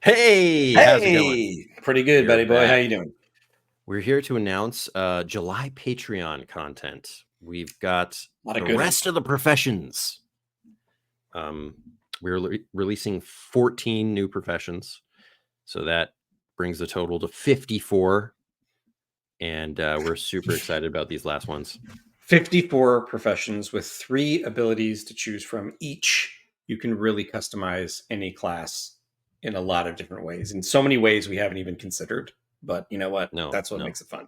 Hey, how's it going? Hey, pretty good, You're buddy boy. How back. you doing? We're here to announce July Patreon content. We've got A lot of the good rest ones. of the professions. We're releasing 14 new professions, so that brings the total to 54, and we're super excited about these last ones. 54 professions with 3 abilities to choose from each. You can really customize any class in a lot of different ways. In so many ways we haven't even considered. But you know what? No, That's what no, makes it fun.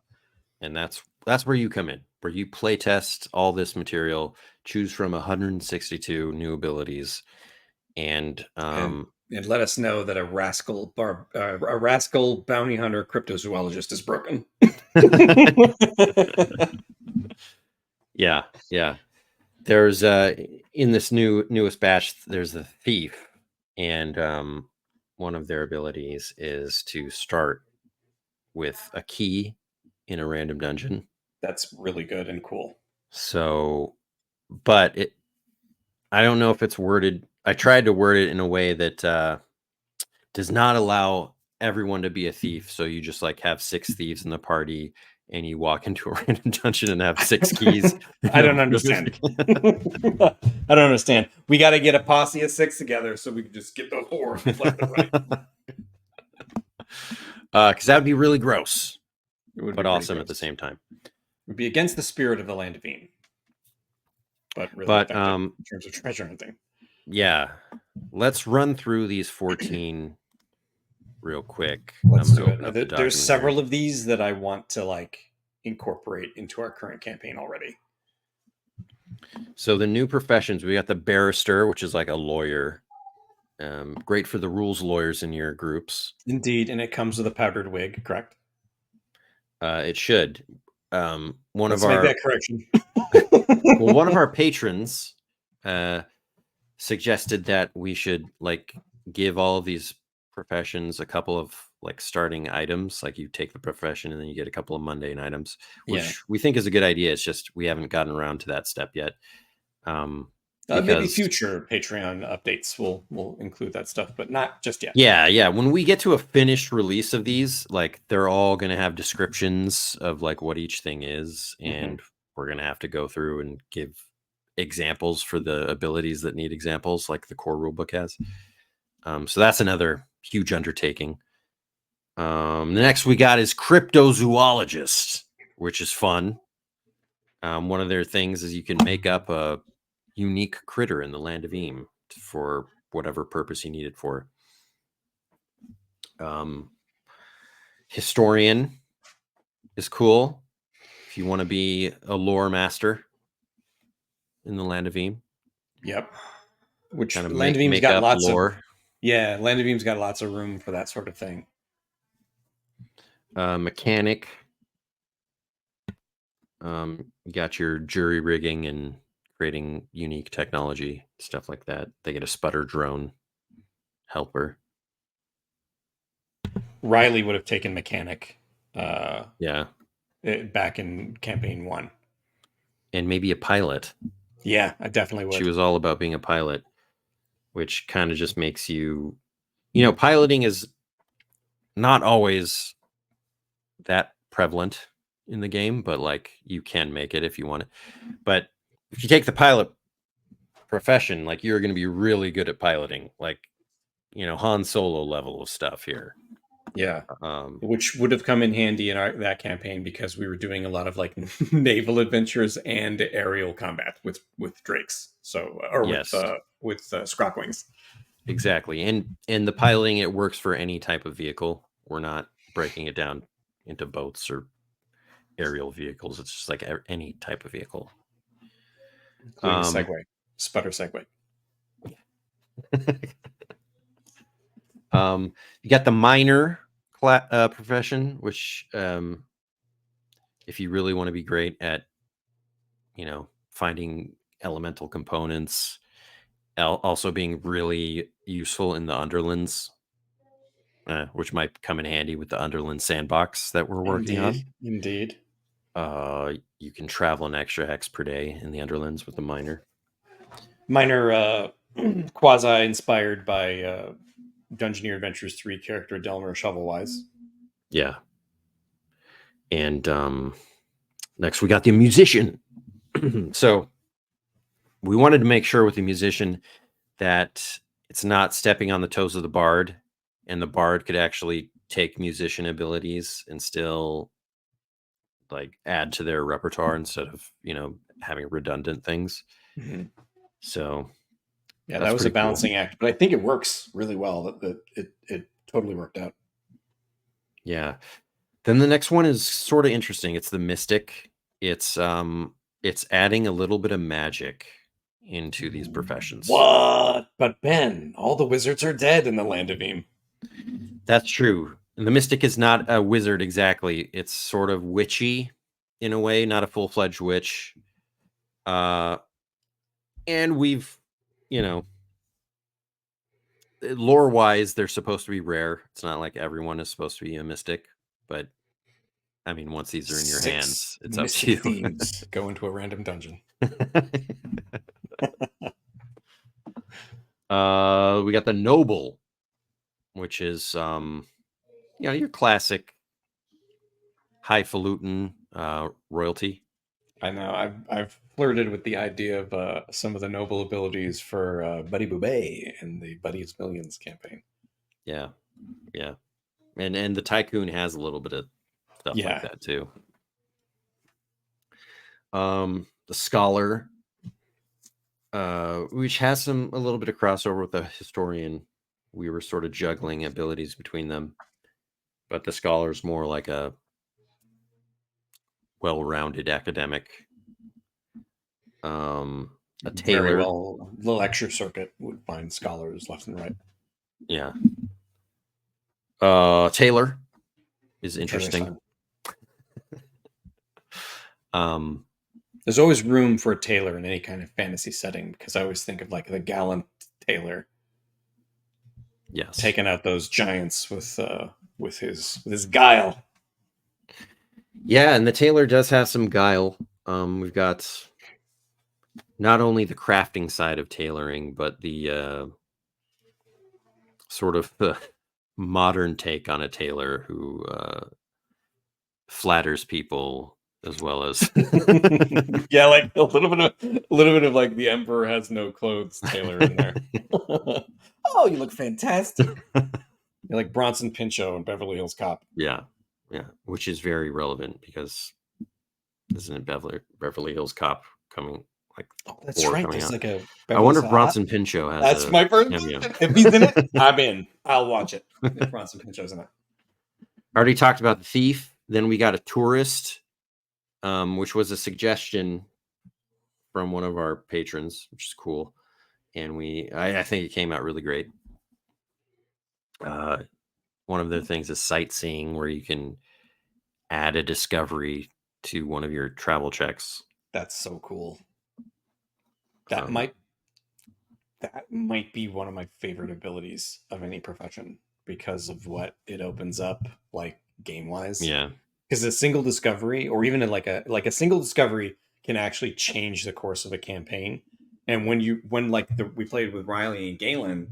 and that's where you come in, where you play test all this material, choose from 162 new abilities, and And let us know that a rascal bounty hunter cryptozoologist is broken. yeah, yeah. There's in this newest batch, there's a thief, and one of their abilities is to start with a key in a random dungeon. That's really good and cool. So, but I don't know if it's worded. I tried to word it in a way that does not allow everyone to be a thief. So you just like have 6 thieves in the party, and you walk into a random dungeon and have 6 keys. I don't understand. I don't understand. We got to get a posse of 6 together so we can just get those whores left and right. Because that would be really gross, It would but be pretty awesome gross. at the same time. It would be against the spirit of the Land of Eem, but really But effective in terms of treasure hunting. yeah, let's run through these 14 real quick. Let's I'm do gonna open it. up the There's document several here. of these that I want to like incorporate into our current campaign already. So the new professions, we got the barrister, which is like a lawyer. Great for the rules lawyers in your groups. Indeed, and it comes with a powdered wig, correct? It should. One Let's of make our that correction. well, one of our patrons suggested that we should like give all of these professions a couple of like starting items. Like you take the profession and then you get a couple of mundane items, which Yeah. we think is a good idea. It's just we haven't gotten around to that step yet. Maybe Because future Patreon updates will include that stuff, but not just yet. yeah, when we get to a finished release of these, like they're all gonna have descriptions of like what each thing is, and we're gonna have to go through and give examples for the abilities that need examples, like the core rulebook has. So that's another huge undertaking. The next we got is cryptozoologist, which is fun. One of their things is you can make up a unique critter in the Land of Eem for whatever purpose you need it for. Historian is cool if you want to be a lore master in the Land of Eem. Yep. Which Kind of Land of Eem's make got up lots of lore. Yeah, Land of Eem's got lots of room for that sort of thing. Mechanic. You got your jury rigging and creating unique technology, stuff like that. They get a sputter drone helper. Riley would have taken mechanic. Yeah. Back in campaign 1. And maybe a pilot. Yeah, I definitely would. She was all about being a pilot, which kind of just makes you, piloting is not always that prevalent in the game, but like you can make it if you want it. But if you take the pilot profession, like you're going to be really good at piloting, like, Han Solo level of stuff here. Yeah. Which would have come in handy in that campaign because we were doing a lot of like naval adventures and aerial combat with drakes. So yes, with Scrockwings. Exactly. And the piloting, it works for any type of vehicle. We're not breaking it down into boats or aerial vehicles. It's just like any type of vehicle. Including Segway. Sputter Segway. You got the miner profession, which if you really want to be great at, finding elemental components, also being really useful in the Underlands, which might come in handy with the Underland sandbox that we're working on. Indeed. You can travel an extra hex per day in the Underlands with the miner. Miner quasi inspired by Dungeoneer Adventures 3 character Delmer Shovelwise. Yeah. And next we got the musician. So we wanted to make sure with the musician that it's not stepping on the toes of the bard, and the bard could actually take musician abilities and still like add to their repertoire instead of, having redundant things. Mm-hmm. So Yeah, that's that was a pretty cool. balancing act, but I think it works really well. It totally worked out. Yeah. Then the next one is sort of interesting. It's the mystic. It's adding a little bit of magic into these professions. What? But Ben, all the wizards are dead in the Land of Eem. That's true. And the mystic is not a wizard exactly. It's sort of witchy in a way, not a full-fledged witch. And we've, lore-wise, they're supposed to be rare. It's not like everyone is supposed to be a mystic, but I mean, once these are in your hands, it's up to mystic you. themes go into a random dungeon. We got the noble, which is your classic highfalutin royalty. I know. I've flirted with the idea of some of the noble abilities for Buddy Boobay in the Buddy's Millions campaign. Yeah, yeah, and the tycoon has a little bit of stuff like that too. The scholar, which has a little bit of crossover with the historian. We were sort of juggling abilities between them, but the scholar is more like a well-rounded academic. A tailor. Very well, the lecture circuit would find scholars left and right. Yeah. Tailor is interesting. There's always room for a tailor in any kind of fantasy setting, because I always think of like the gallant tailor. Yes. Taking out those giants with his guile. Yeah, and the tailor does have some guile. We've got not only the crafting side of tailoring, but the sort of the modern take on a tailor who flatters people as well as yeah, like a little bit of like the emperor has no clothes tailor in there. Oh, you look fantastic. You're like Bronson Pinchot in Beverly Hills Cop. Yeah, which is very relevant because isn't it Beverly Hills Cop coming? Like, that's right. There's out. like a. I wonder if Bronson Pinchot has. That's my first question. If he's in it, I'm in. I'll watch it. If Bronson Pinchot's in it. I already talked about the thief. Then we got a tourist, which was a suggestion from one of our patrons, which is cool. And I think it came out really great. One of the things is sightseeing, where you can add a discovery to one of your travel checks. That's so cool. That might be one of my favorite abilities of any profession because of what it opens up, like game wise. Yeah, because a single discovery, or even like a single discovery, can actually change the course of a campaign. And when we played with Riley and Galen,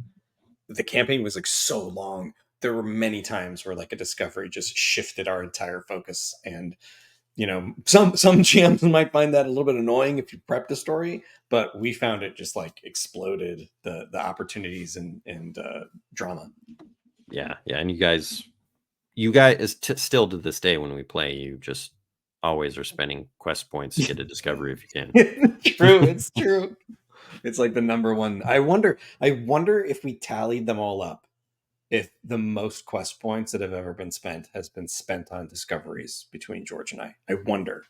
the campaign was like so long. There were many times where like a discovery just shifted our entire focus. And some GMs might find that a little bit annoying if you prep the story, but we found it just like exploded the opportunities and drama. Yeah, and you guys still to this day when we play, you just always are spending quest points to get a discovery if you can. It's true. It's like the number one. I wonder if we tallied them all up, if the most quest points that have ever been spent has been spent on discoveries between George and I. I wonder.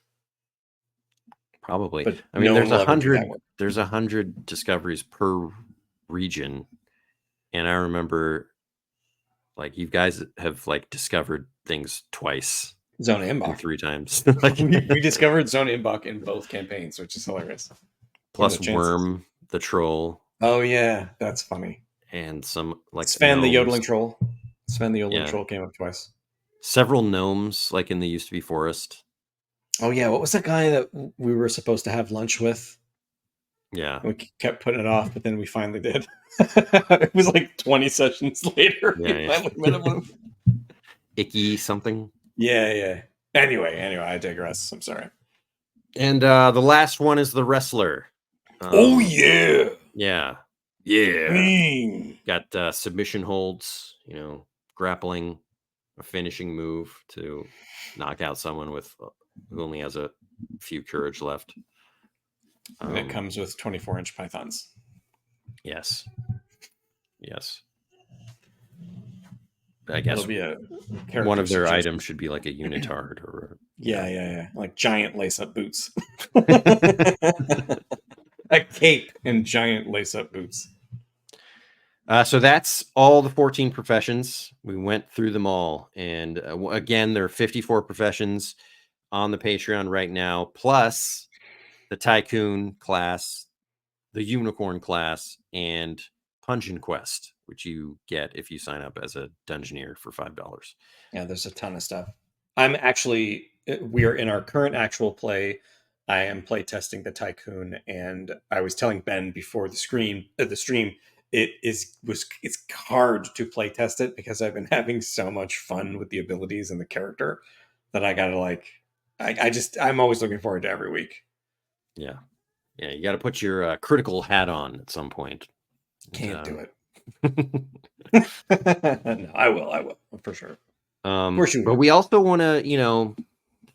Probably. But I mean, there's 100 discoveries per region. And I remember like you guys have like discovered things twice. Zone Imbach. 3 times. we discovered Zone Imbach in both campaigns, which is hilarious. Plus Worm, the troll. Oh yeah, that's funny. And some like Sven the yodeling troll. Sven the yodeling troll came up twice. Several gnomes, like in the used to be forest. Oh yeah, what was that guy that we were supposed to have lunch with? Yeah. We kept putting it off, but then we finally did. It was like 20 sessions later. We Yeah. finally met him. Icky something. Yeah. Anyway, I digress. I'm sorry. And the last one is the wrestler. Oh yeah. Yeah. Yeah. Mm. Got submission holds, grappling, a finishing move to knock out someone with who only has a few courage left. And it comes with 24-inch pythons. Yes. I guess It'll be a one character of their suggestion. items should be like a unitard or Yeah. Like giant lace-up boots. A cape and giant lace-up boots. So that's all the 14 professions. We went through them all. And again, there are 54 professions on the Patreon right now, plus the Tycoon class, the Unicorn class, and Pungeon Quest, which you get if you sign up as a Dungeoneer for $5. Yeah, there's a ton of stuff. We are in our current actual play. I am play testing the Tycoon, and I was telling Ben before the stream, it's hard to play test it because I've been having so much fun with the abilities and the character that I gotta I'm always looking forward to every week. Yeah, you got to put your critical hat on at some point. Can't do it. No, I will for sure. But we also want to,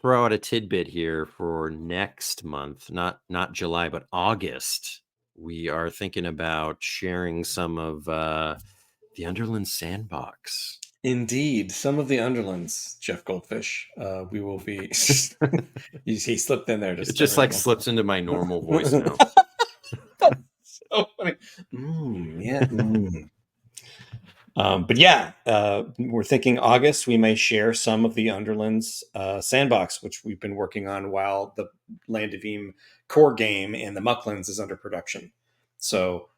throw out a tidbit here for next month, not July, but August. We are thinking about sharing some of the Underland Sandbox. Indeed, some of the Underlands, Jeff Goldfish. We will be. He slipped in there. It just like slips into my normal voice now. So funny. Yeah. But yeah, we're thinking August. We may share some of the Underlands Sandbox, which we've been working on while the Land of Eem core game and the Mucklands is under production. So.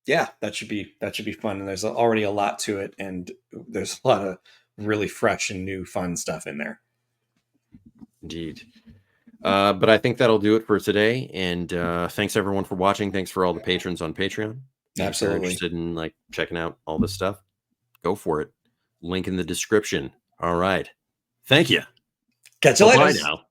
Yeah, that should be fun. And there's already a lot to it, and there's a lot of really fresh and new fun stuff in there. Indeed. But I think that'll do it for today. And thanks everyone for watching. Thanks for all the patrons on Patreon. Absolutely. If you're interested in checking out all this stuff, go for it. Link in the description. All right. Thank you. Catch you later. Bye now.